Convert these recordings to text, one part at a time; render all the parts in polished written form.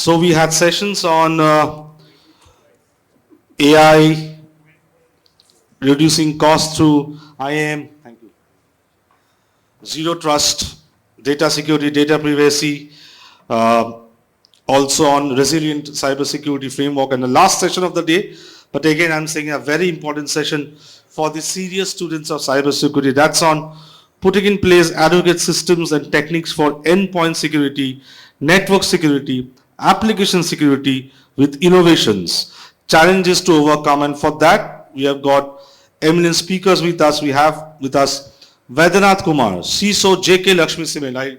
So we had sessions on AI, reducing costs through IAM, thank you, zero trust, data security, data privacy, uh, also on resilient cybersecurity framework, and the last session of the day. But again, I'm saying a very important session for the serious students of cybersecurity. That's on putting in place adequate systems and techniques for endpoint security, network security, application security with innovations, challenges to overcome. And for that, we have got eminent speakers with us. We have with us Vedanath Kumar, CISO JK Lakshmi Cement. I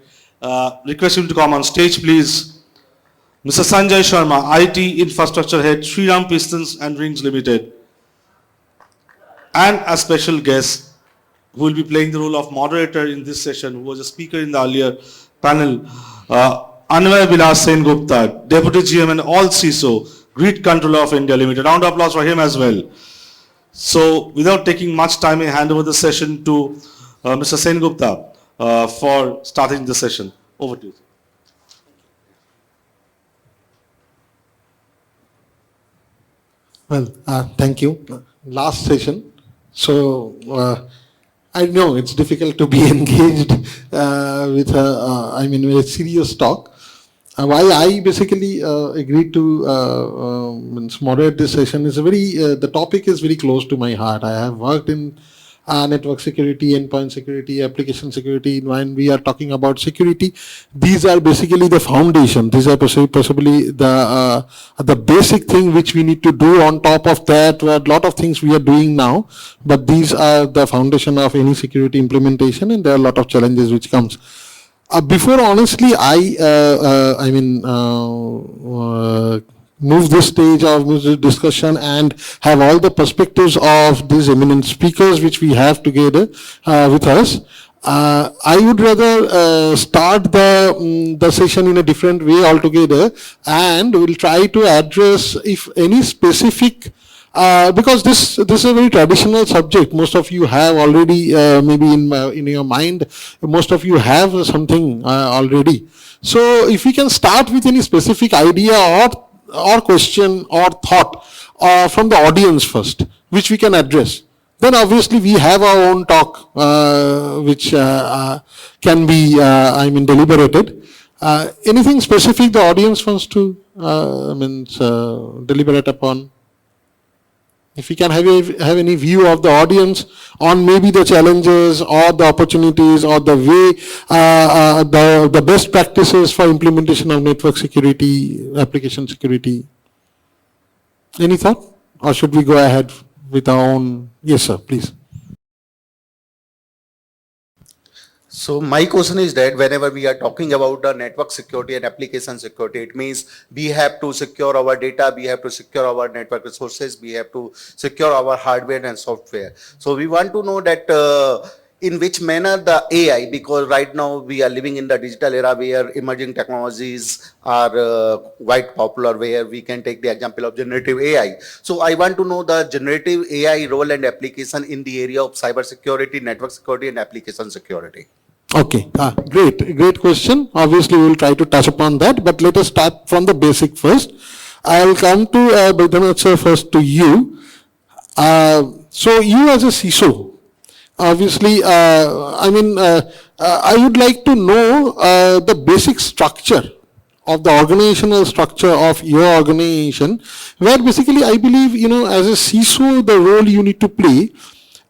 request him to come on stage, please. Mr. Sanjay Sharma, IT Infrastructure Head, Shriram Pistons and Rings Limited. And a special guest who will be playing the role of moderator in this session, who was a speaker in the earlier panel, Anvay Vilas Sen Gupta, Deputy GM and all CISO, Grid Controller of India Limited. Round of applause for him as well. So without taking much time, I hand over the session to Mr. Sen Gupta for starting the session. Over to you. Well, thank you. Last session. So, I know it's difficult to be engaged with a serious talk. Why I basically agreed to moderate this session is the topic is very close to my heart. I have worked in network security, endpoint security, application security. When we are talking about security, these are basically the foundation. These are possibly the basic thing which we need to do. On top of that, a lot of things we are doing now, but these are the foundation of any security implementation, and there are a lot of challenges which comes. Before, honestly, move this stage of this discussion and have all the perspectives of these eminent speakers which we have together with us. I would rather start the session in a different way altogether, and we'll try to address if any specific because this is a very traditional subject. Most of you have already maybe in your mind, most of you have something already. So if we can start with any specific idea or question or thought from the audience first, which we can address. Then obviously we have our own talk which can be deliberated. Anything specific the audience wants to deliberate upon? If we can have any view of the audience on maybe the challenges or the opportunities or the way, the best practices for implementation of network security, application security. Any thought? Or should we go ahead with our own? Yes, sir, please. So my question is that whenever we are talking about the network security and application security, it means we have to secure our data, we have to secure our network resources, we have to secure our hardware and software. So we want to know that in which manner the AI, because right now we are living in the digital era where emerging technologies are quite popular, where we can take the example of generative AI. So I want to know the generative AI role and application in the area of cyber security, network security and application security. Okay, great question. Obviously, we will try to touch upon that, but let us start from the basic first. I will come to Vedanath sir first to you. So you as a CISO, obviously, I would like to know the basic structure of the organizational structure of your organization, where basically I believe, as a CISO, the role you need to play,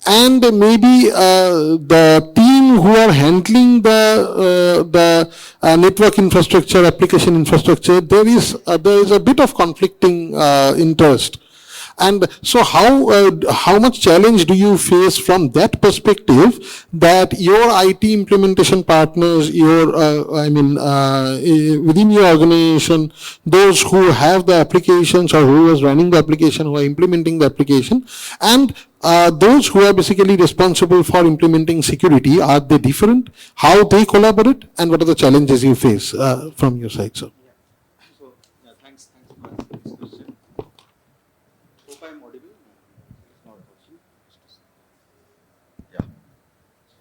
and maybe the team who are handling the network infrastructure, application infrastructure, there is a bit of conflicting interest. And so how much challenge do you face from that perspective, that your IT implementation partners, within your organization, those who have the applications or who is running the application, who are implementing the application, and those who are basically responsible for implementing security, are they different? How they collaborate, and what are the challenges you face from your side, sir? Thanks for asking this question. Hope I'm audible. It's not audible.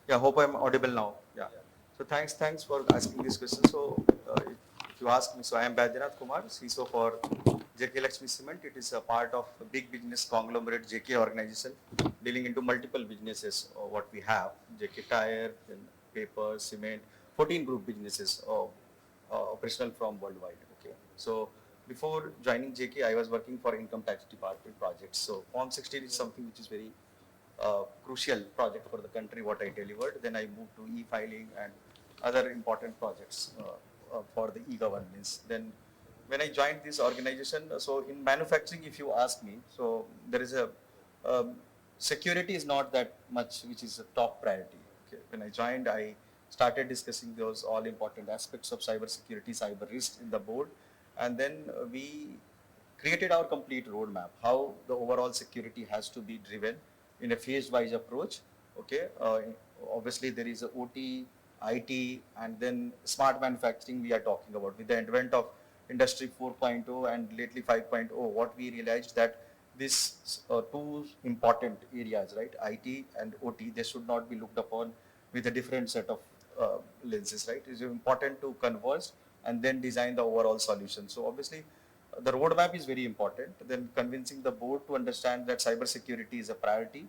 Yeah, hope I'm audible now. Yeah. So thanks for asking this question. So if you ask me, so I am Baidyanath Kumar, CISO for JK Lakshmi Cement. It is a part of a big business conglomerate JK organization dealing into multiple businesses. What we have, JK Tire, then paper, cement, 14 group businesses operational from worldwide. Okay, so before joining JK, I was working for income tax department projects. So Form 16 is something which is very crucial project for the country, what I delivered. Then I moved to e-filing and other important projects for the e-governance. Then when I joined this organization, so in manufacturing, if you ask me, so there is a security is not that much, which is a top priority. Okay. When I joined, I started discussing those all important aspects of cyber security, cyber risk in the board, and then we created our complete roadmap, how the overall security has to be driven in a phase-wise approach. Okay, obviously there is a OT, IT, and then smart manufacturing we are talking about. With the advent of Industry 4.0 and lately 5.0, what we realized that these two important areas, right, IT and OT, they should not be looked upon with a different set of lenses, right? It's important to converge and then design the overall solution. So obviously, the roadmap is very important. Then convincing the board to understand that cyber security is a priority,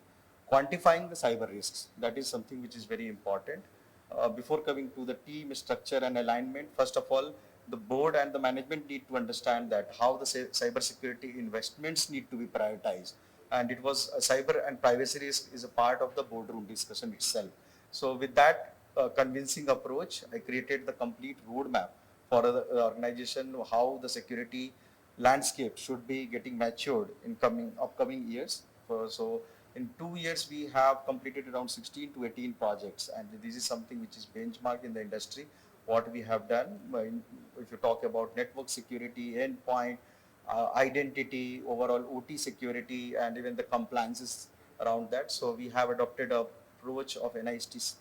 quantifying the cyber risks, that is something which is very important. Before coming to the team structure and alignment, first of all, the board and the management need to understand that how the cyber security investments need to be prioritized. And it was cyber and privacy risk is a part of the boardroom discussion itself. So with that convincing approach, I created the complete roadmap for the organization, how the security landscape should be getting matured in upcoming years. So in 2 years, we have completed around 16 to 18 projects, and this is something which is benchmark in the industry. What we have done, if you talk about network security, endpoint, identity, overall OT security, and even the compliances around that. So we have adopted a approach of NIST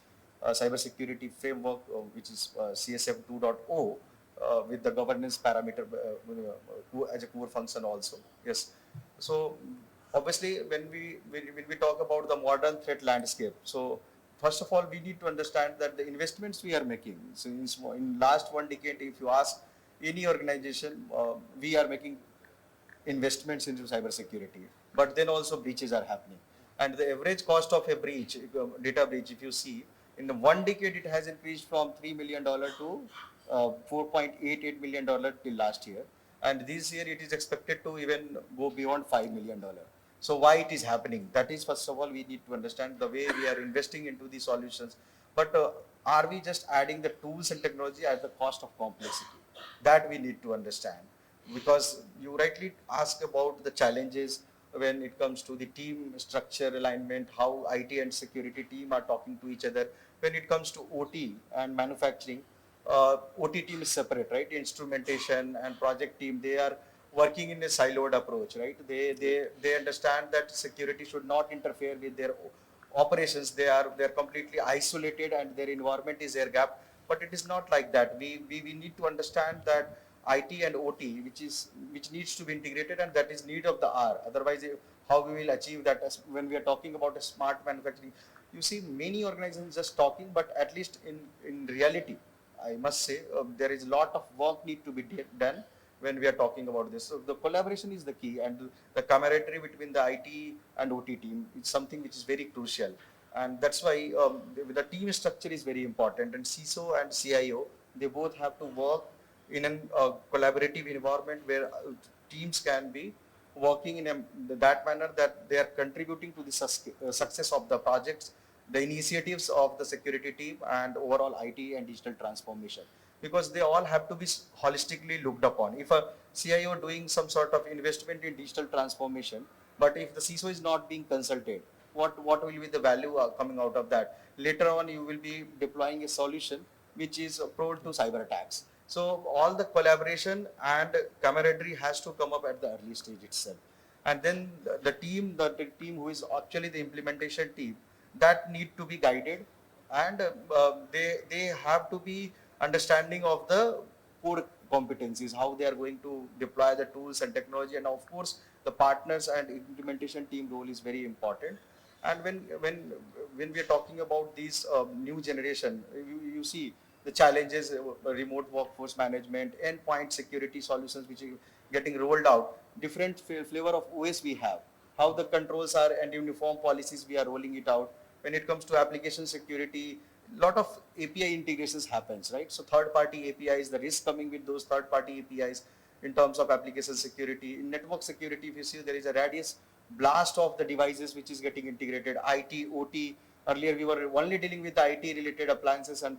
cybersecurity framework, which is CSF 2.0, with the governance parameter as a core function also. Yes. So obviously, when we talk about the modern threat landscape, so first of all, we need to understand that the investments we are making. So in last 1 decade, if you ask any organization, we are making investments into cybersecurity, but then also breaches are happening. And the average cost of a breach, data breach, if you see, in the 1 decade, it has increased from $3 million to $4.88 million till last year. And this year, it is expected to even go beyond $5 million. So why it is happening? That is, first of all, we need to understand the way we are investing into these solutions. But are we just adding the tools and technology at the cost of complexity? That we need to understand. Because you rightly ask about the challenges when it comes to the team structure alignment, how IT and security team are talking to each other. When it comes to OT and manufacturing, OT team is separate, right? Instrumentation and project team, they are working in a siloed approach, right? They understand that security should not interfere with their operations. They're completely isolated and their environment is air gap. But it is not like that. We need to understand that IT and OT, which needs to be integrated, and that is need of the hour. Otherwise, how we will achieve that when we are talking about a smart manufacturing? You see many organizations just talking, but at least in reality, I must say there is a lot of work need to be done when we are talking about this. So the collaboration is the key, and the camaraderie between the IT and OT team is something which is very crucial. And that's why the team structure is very important. And CISO and CIO, they both have to work in a collaborative environment where teams can be working in that manner that they are contributing to the success of the projects, the initiatives of the security team, and overall IT and digital transformation. Because they all have to be holistically looked upon. If a CIO doing some sort of investment in digital transformation, but if the CISO is not being consulted, what will be the value coming out of that? Later on, you will be deploying a solution which is prone to cyber attacks. So all the collaboration and camaraderie has to come up at the early stage itself. And then the team who is actually the implementation team, that need to be guided, and they have to be understanding of the core competencies, how they are going to deploy the tools and technology, and of course the partners and implementation team role is very important. And when we are talking about these new generation, you see the challenges, remote workforce management, endpoint security solutions which are getting rolled out, different flavor of OS we have, how the controls are and uniform policies we are rolling it out. When it comes to application security, lot of API integrations happens, right? So third-party APIs, the risk coming with those third-party APIs in terms of application security. In network security, if you see there is a radius blast of the devices which is getting integrated, IT, OT. Earlier we were only dealing with IT related appliances and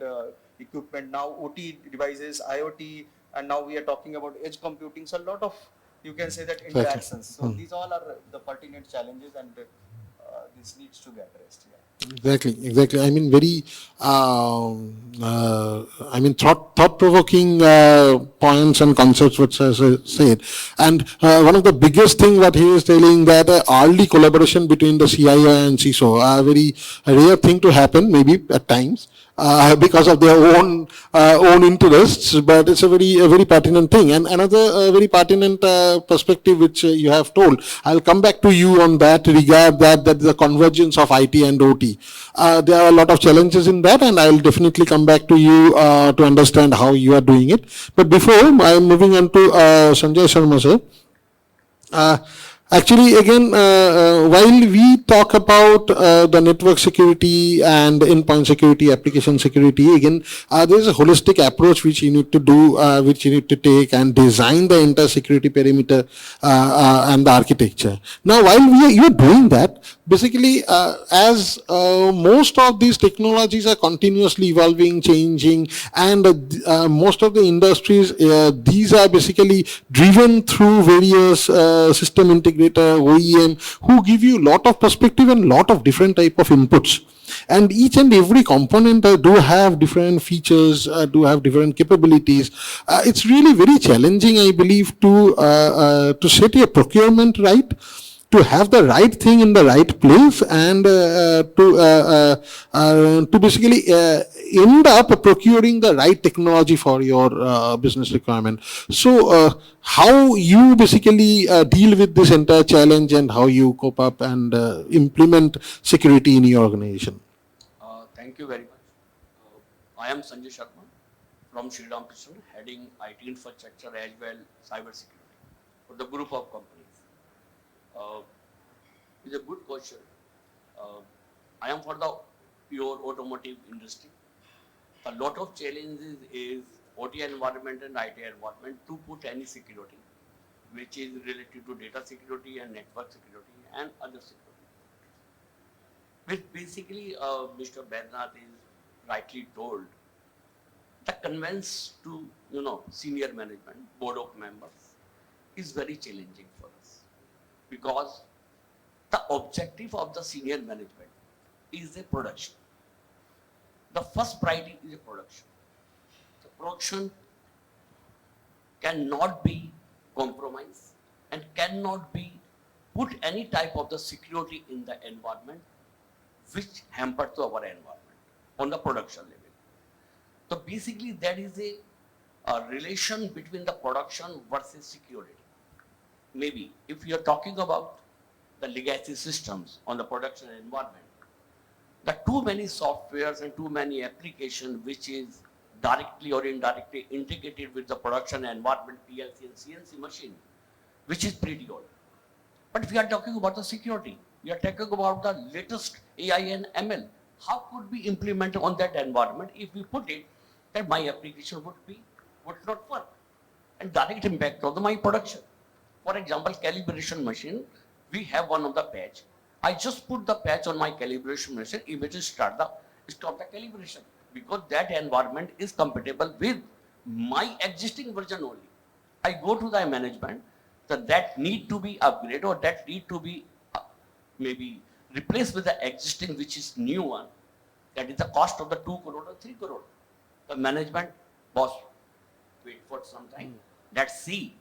equipment. Now OT devices, IoT, and now we are talking about edge computing. So a lot of, you can say that, interactions. So these all are the pertinent challenges, and this needs to be addressed. Yeah. Exactly. I mean, very, thought-provoking points and concepts which I said. And one of the biggest thing what he is telling that early collaboration between the CIO and CISO, a very rare thing to happen, maybe at times. Because of their own interests, but it's a very pertinent thing. And another very pertinent perspective which you have told, I'll come back to you on that regard, that the convergence of IT and OT. There are a lot of challenges in that, and I'll definitely come back to you to understand how you are doing it. But before I'm moving on to Sanjay Sharma sir. Actually, again, while we talk about the network security and endpoint security, application security, again, there is a holistic approach which you need to do, which you need to take and design the entire security perimeter and the architecture. Now, while you're doing that, basically, as most of these technologies are continuously evolving, changing, and most of the industries, these are basically driven through various system integrator, OEM, who give you lot of perspective and lot of different type of inputs. And each and every component do have different features, do have different capabilities. It's really very challenging, I believe, to set your procurement right, to have the right thing in the right place, and to basically end up procuring the right technology for your business requirement. So how you basically deal with this entire challenge, and how you cope up and implement security in your organization? Thank you very much. I am Sanjay Sharma from Sri Ram Krishna, heading IT infrastructure as well cyber security for the group of companies. It's a good question. I am for the pure automotive industry. A lot of challenges is OT environment and IT environment to put any security, which is related to data security and network security and other security. Which basically Mr. Bednath is rightly told, the conveyance to senior management, board of members, is very challenging for us, because the objective of the senior management is a production. The first priority is a production. The production cannot be compromised and cannot be put any type of the security in the environment which hamper to our environment on the production level. So basically that is a relation between the production versus security. Maybe if you are talking about the legacy systems on the production environment, the too many softwares and too many applications which is directly or indirectly integrated with the production environment, PLC and CNC machine, which is pretty old. But if we are talking about the security, we are talking about the latest AI and ML. How could we implement on that environment if we put it that my application would not work, and direct impact on my production? For example, calibration machine, we have one of the patch. I just put the patch on my calibration machine, immediately stop the calibration, because that environment is compatible with my existing version only. I go to the management, that need to be upgraded, or that need to be maybe replaced with the existing, which is new one. That is the cost of the 2 crore or 3 crore. The management, boss, wait for some time. Let's see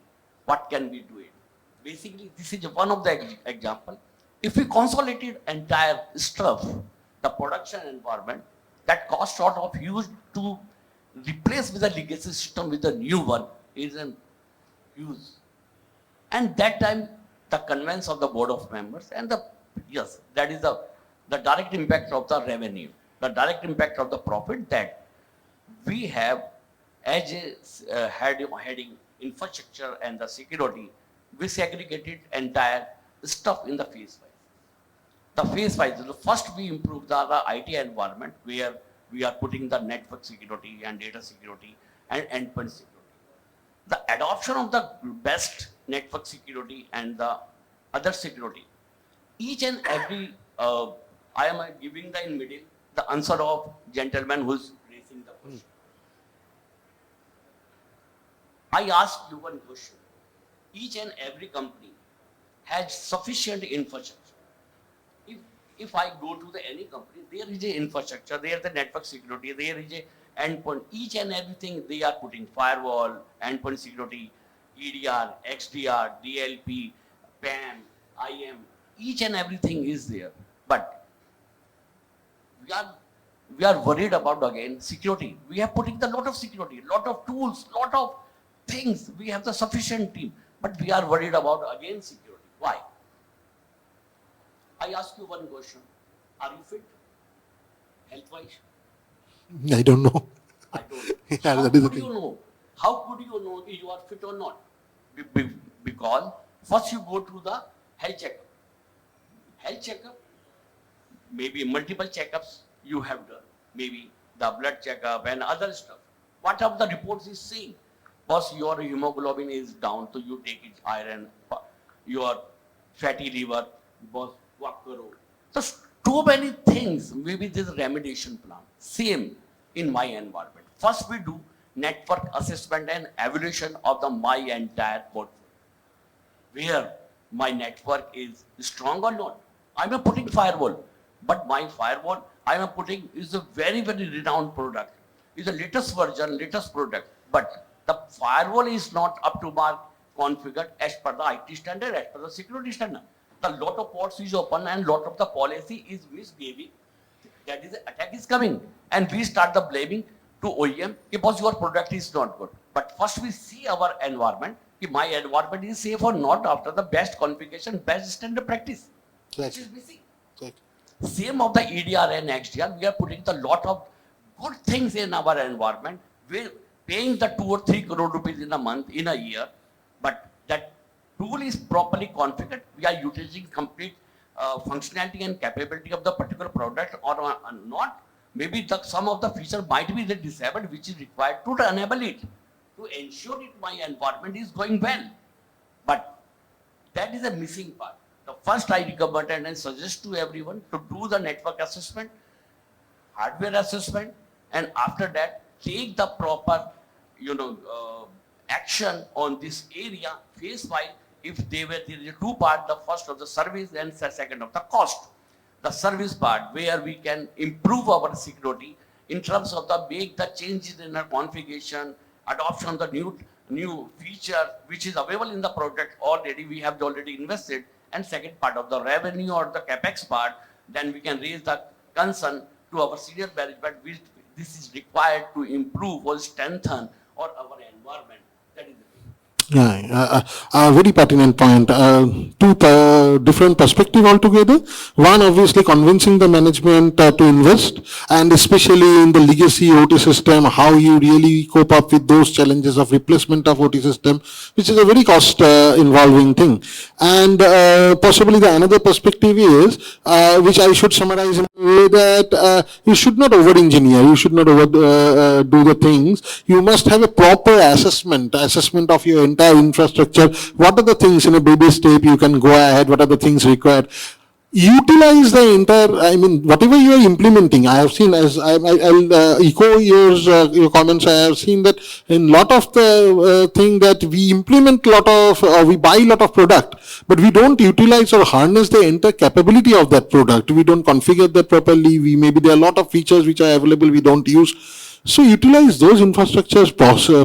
what can we do it. Basically, this is one of the example. If we consolidate entire stuff, the production environment, that cost sort of used to replace with the legacy system with the new one is an use. And that time, the conveyance of the board of members and yes, that is the direct impact of the revenue, the direct impact of the profit, that we have as a heading infrastructure and the security, we segregated entire stuff in the phase wise. The phase wise, first we improve the IT environment where we are putting the network security and data security and endpoint security. The adoption of the best network security and the other security, each and every, I am giving the in middle the answer of gentleman who's raising the question. I ask you one question. Each and every company has sufficient infrastructure. If I go to any company, there is a infrastructure, there is the network security, there is a endpoint, each and everything they are putting, firewall, endpoint security, EDR, XDR, DLP, PAM, IM, each and everything is there. But we are worried about again security. We are putting the lot of security, lot of tools, lot of things. We have the sufficient team, but we are worried about again security. Why? I ask you one question. Are you fit? Health-wise? I don't know. I don't. Yeah, How that is the could you thing. know? How could you know if you are fit or not? Because first you go to the health checkup. Health checkup, maybe multiple checkups you have done. Maybe the blood checkup and other stuff. What of the reports is saying? First your hemoglobin is down, so you take it iron, your fatty liver, boss, walk karo. So too many things, maybe this remediation plan. Same in my environment. First we do network assessment and evaluation of my entire portfolio. Where my network is strong or not. I am putting firewall, but my firewall I am putting is a very, very renowned product. It's the latest version, latest product, but the firewall is not up to mark configured as per the IT standard, as per the security standard. The lot of ports is open and lot of the policy is misbehaving. That is the attack is coming, and we start the blaming to OEM because your product is not good. But first we see our environment. If my environment is safe or not after the best configuration, best standard practice. Which is missing. Same of the EDR and XDR, we are putting the lot of good things in our environment. We're paying the 2 or 3 crore rupees in a month, in a year, but that tool is properly configured. We are utilizing complete functionality and capability of the particular product or not. Maybe some of the feature might be disabled, which is required to enable it, to ensure that my environment is going well. But that is a missing part. The first I recommend and suggest to everyone to do the network assessment, hardware assessment, and after that take the proper, action on this area phase wise. If there is 2 parts, the first of the service and the second of the cost. The service part where we can improve our security in terms of make the changes in our configuration, adoption of the new feature which is available in the product already, we have already invested, and second part of the revenue or the capex part, then we can raise the concern to our senior management which this is required to improve or strengthen our environment. That is the thing. Yeah, very pertinent point. Two different perspective altogether. One, obviously convincing the management to invest, and especially in the legacy OT system, how you really cope up with those challenges of replacement of OT system, which is a very cost involving thing. And possibly the another perspective is, which I should summarize in a way that you should not over-engineer, you should not do the things. You must have a proper assessment of your entire infrastructure. What are the things in a baby step you can go ahead, what are the things required. Utilize the entire, whatever you are implementing. I have seen, as I'll echo your comments, I have seen that in lot of the thing that we implement we buy lot of product, but we don't utilize or harness the entire capability of that product. We don't configure that properly. Maybe there are a lot of features which are available we don't use. So utilize those infrastructures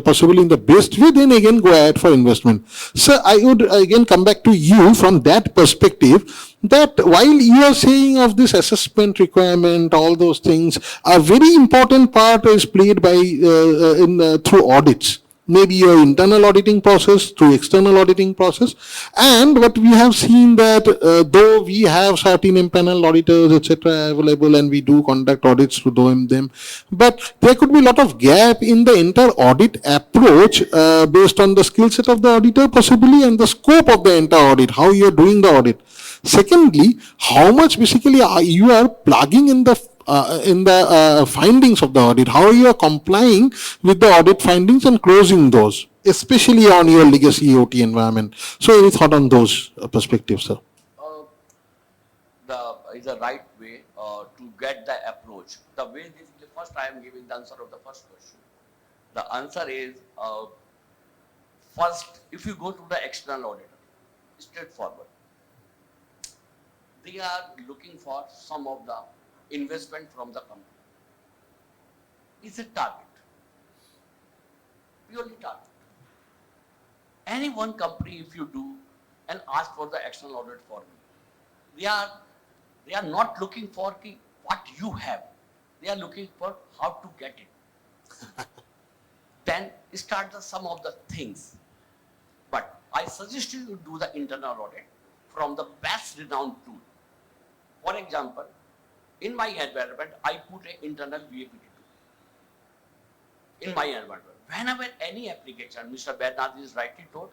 possibly in the best way, then again go ahead for investment. So I would again come back to you from that perspective, that while you are saying of this assessment requirement, all those things, a very important part is played by through audits. maybe your internal auditing process, through external auditing process. And what we have seen that though we have certain impaneled auditors, etc. available, and we do conduct audits to them, but there could be a lot of gap in the entire audit approach based on the skill set of the auditor possibly and the scope of the entire audit, how you are doing the audit. Secondly, how much basically you are plugging in the findings of the audit, how you are complying with the audit findings and closing those, especially on your legacy OT environment. So any thought on those perspectives, sir? Is the right way to get the approach. The way this is the first I am giving the answer of the first question. The answer is first, if you go to the external auditor, straightforward. They are looking for some of the investment from the company. It's a target, purely target. Any one company, if you do and ask for the external audit for me, they are not looking for what you have. They are looking for how to get it. Then start some of the things. But I suggest you to do the internal audit from the best renowned tool. For example, in my environment, I put an internal VAPT tool. In my environment, whenever any application, Mr. Bernard is rightly told,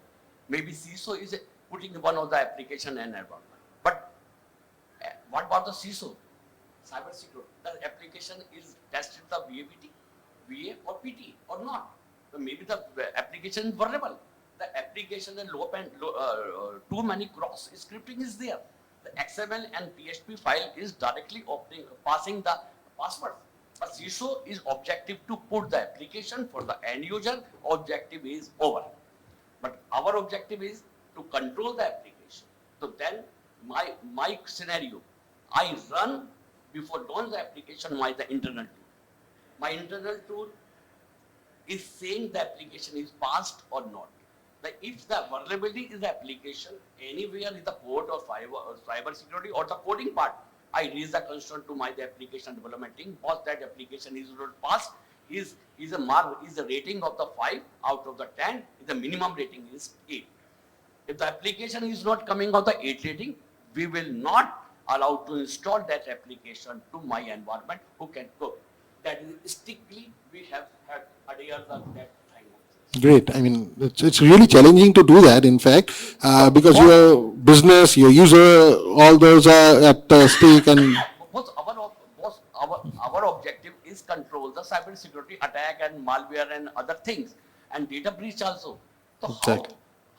maybe CISO is putting one of the application in environment. But what about the CISO? Cyber security. The application is tested the VAPT, VA or PT or not. So maybe the application is vulnerable. The application and too many cross scripting is there. The XML and PHP file is directly passing the password. But CISO is objective to put the application for the end user. Objective is over. But our objective is to control the application. So then my scenario, I run before launch the application the internal tool. My internal tool is saying the application is passed or not. If the vulnerability is the application anywhere in the port or cyber security or the coding part, I raise the concern to the application development team. Because that application is not passed, is a rating of the 5 out of the 10. The minimum rating is 8. If the application is not coming out the 8 rating, we will not allow to install that application to my environment. Who can go? That is strictly we have had adhere that time. Great. I mean, it's really challenging to do that, in fact, because your business, your user, all those are at stake. And our objective is control the cyber security attack and malware and other things and data breach also. So exactly.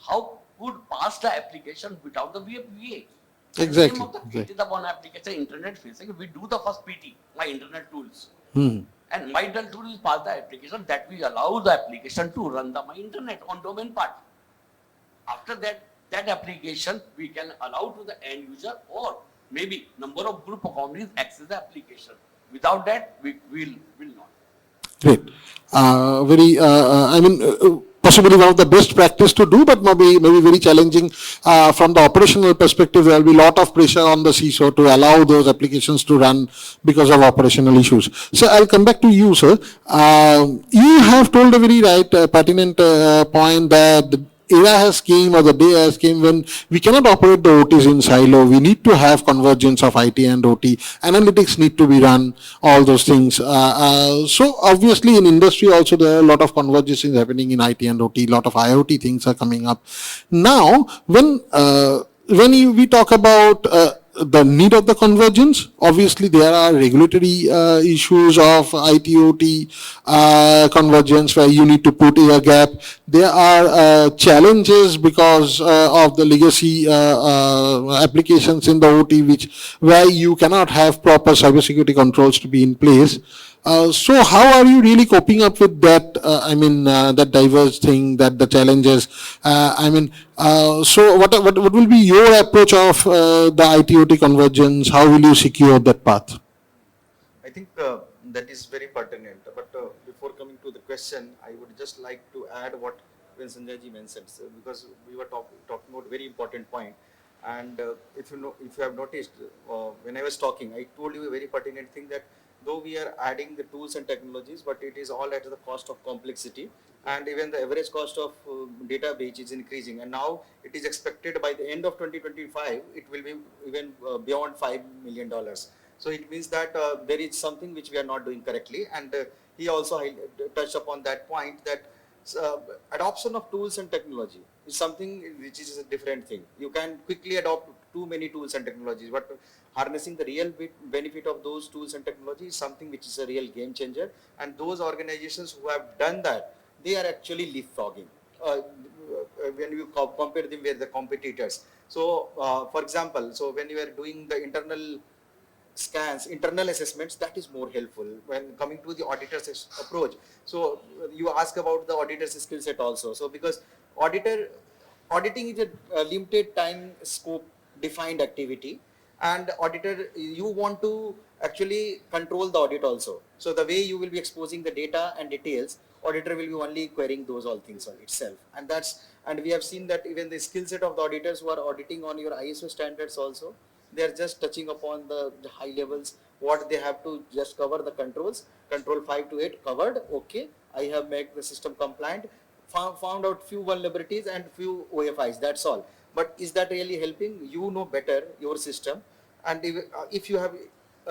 How could pass the application without the VA? Exactly. It is the one application internet facing. We do the first PT, my internet tools. And my internal tool is pass the application that we allow the application to run my internet on domain part. After that application we can allow to the end user or maybe number of group of companies access the application. Without that, we will not. Great. Possibly one of the best practice to do, but maybe very challenging from the operational perspective. There will be a lot of pressure on the CISO to allow those applications to run because of operational issues. So I'll come back to you, sir. You have told a very pertinent point that the era has came or the day has came when we cannot operate the OTs in silo. We need to have convergence of IT and OT. Analytics need to be run, all those things. So obviously in industry also there are a lot of convergences happening in IT and OT. A lot of IoT things are coming up. Now, when we talk about the need of the convergence, obviously there are regulatory issues of IT-OT convergence where you need to put a gap. There are challenges because of the legacy applications in the OT where you cannot have proper cybersecurity controls to be in place. So how are you really coping up with that, that diverse thing, that the challenges? So what will be your approach of the IT-OT convergence? How will you secure that path? I think that is very pertinent. But before coming to the question, I would just like to add what Sanjay ji mentioned, because we were talking about a very important point. And if you have noticed, when I was talking, I told you a very pertinent thing that though we are adding the tools and technologies, but it is all at the cost of complexity, and even the average cost of data breach is increasing. And now it is expected by the end of 2025, it will be even beyond $5 million. So it means that there is something which we are not doing correctly. And he also touched upon that point that adoption of tools and technology is something which is a different thing. You can quickly adopt too many tools and technologies, but harnessing the real benefit of those tools and technology is something which is a real game changer. And those organizations who have done that, they are actually leapfrogging when you compare them with the competitors. So, for example, so when you are doing the internal scans, internal assessments, that is more helpful when coming to the auditor's approach. So you ask about the auditor's skill set also. So because auditing is a limited time scope defined activity, and auditor, you want to actually control the audit also. So the way you will be exposing the data and details, auditor will be only querying those all things on itself. And we have seen that even the skill set of the auditors who are auditing on your ISO standards also, they are just touching upon the high levels, what they have to just cover the controls, control 5 to 8 covered, okay, I have made the system compliant, found out few vulnerabilities and few OFIs, that's all. But is that really helping? You know better your system. And if you have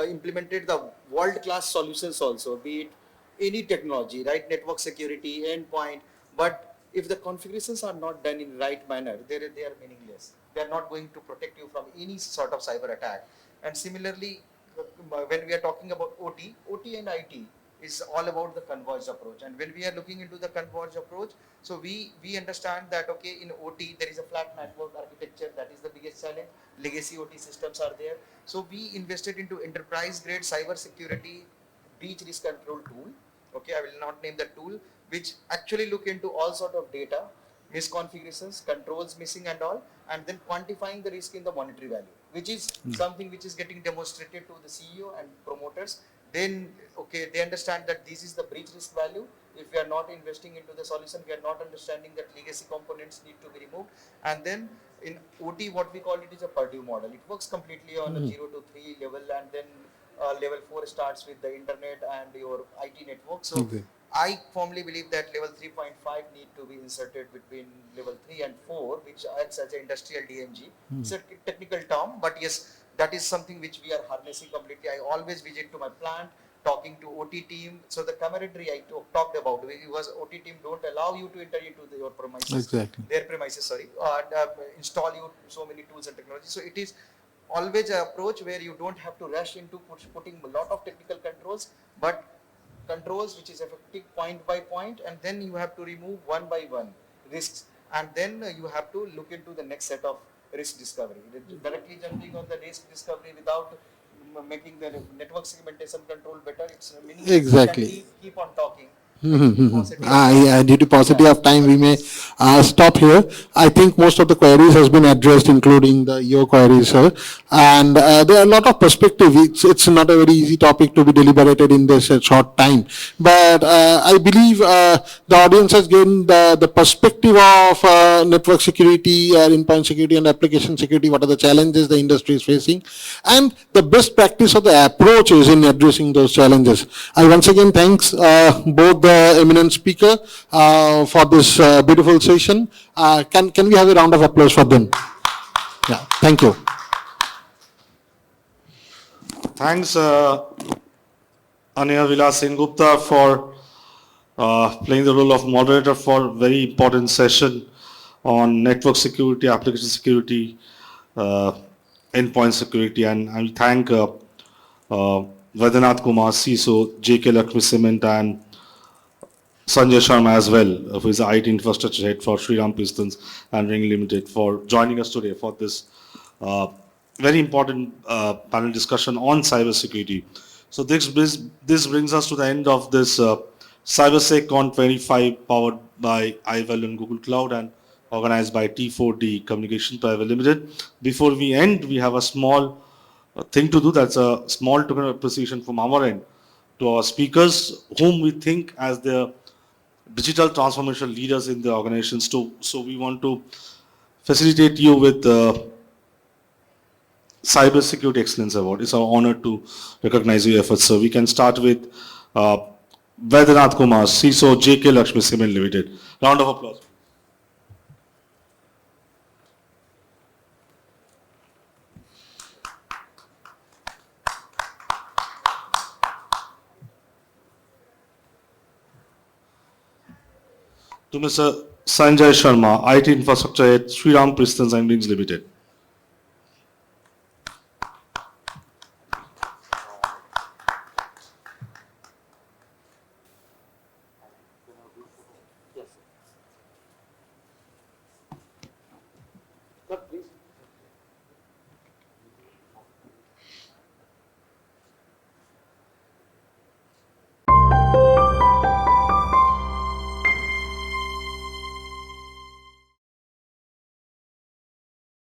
implemented the world-class solutions also, be it any technology, right, network security, endpoint, but if the configurations are not done in right manner, they are meaningless. They are not going to protect you from any sort of cyber attack. And similarly, when we are talking about OT and IT is all about the converged approach. And when we are looking into the converged approach, so we understand that, okay, in OT, there is a flat network architecture. That is the biggest challenge. Legacy OT systems are there. So we invested into enterprise grade cyber security breach risk control tool. Okay, I will not name the tool, which actually look into all sort of data, misconfigurations, controls missing and all, and then quantifying the risk in the monetary value, which is something which is getting demonstrated to the CEO and promoters. Then, okay, they understand that this is the breach risk value. If we are not investing into the solution, we are not understanding that legacy components need to be removed. And then in OT, what we call it is a Purdue model. It works completely on a 0 to 3 level, and then level 4 starts with the internet and your IT network. So Okay. I firmly believe that level 3.5 need to be inserted between level 3 and 4, which acts as an industrial DMG. It's a technical term, but yes, that is something which we are harnessing completely. I always visit to my plant, talking to OT team. So the camaraderie I talked about, it was OT team don't allow you to enter into your premises, Exactly. their premises, sorry, and install you so many tools and technology. So it is always an approach where you don't have to rush into putting a lot of technical controls, but controls which is effective point by point, and then you have to remove one by one risks, and then you have to look into the next set of risk discovery. Directly jumping on the risk discovery without making the network segmentation control better, it's meaningless. Exactly. You can keep on talking. Paucity of Yeah, due to paucity Yeah. of time, we may stop here. I think most of the queries has been addressed, including your queries, sir. And there are a lot of perspective. It's not a very easy topic to be deliberated in this short time. But I believe the audience has gained the perspective of network security, endpoint security, and application security. What are the challenges the industry is facing, and the best practice of the approaches in addressing those challenges. I once again thanks both the eminent speaker for this beautiful session. Can we have a round of applause for them? Yeah, thank you. Thanks, Anya Vilas Singh Gupta, for playing the role of moderator for very important session on network security, application security, endpoint security, and I will thank Vedanath Kumar, CISO, JK Lakshmi Cement, and Sanjay Sharma as well, who is the IT infrastructure head for Shriram Pistons and Ring Limited, for joining us today for this very important panel discussion on cybersecurity. So this brings us to the end of this CyberSecCon 25, powered by iValue and Google Cloud and organized by T4D Communication Pvt Ltd. Before we end, we have a small thing to do. That's a small token of appreciation from our end to our speakers, whom we think as the digital transformation leaders in the organizations too. So we want to facilitate you with Cyber Security Excellence Award. It's our honor to recognize your efforts, sir. We can start with Vaidyanath Kumar, CISO, JK Lakshmi Cement Limited. Round of applause. To Mr. Sanjay Sharma, IT Infrastructure at Sriram Pistons and Rings Limited.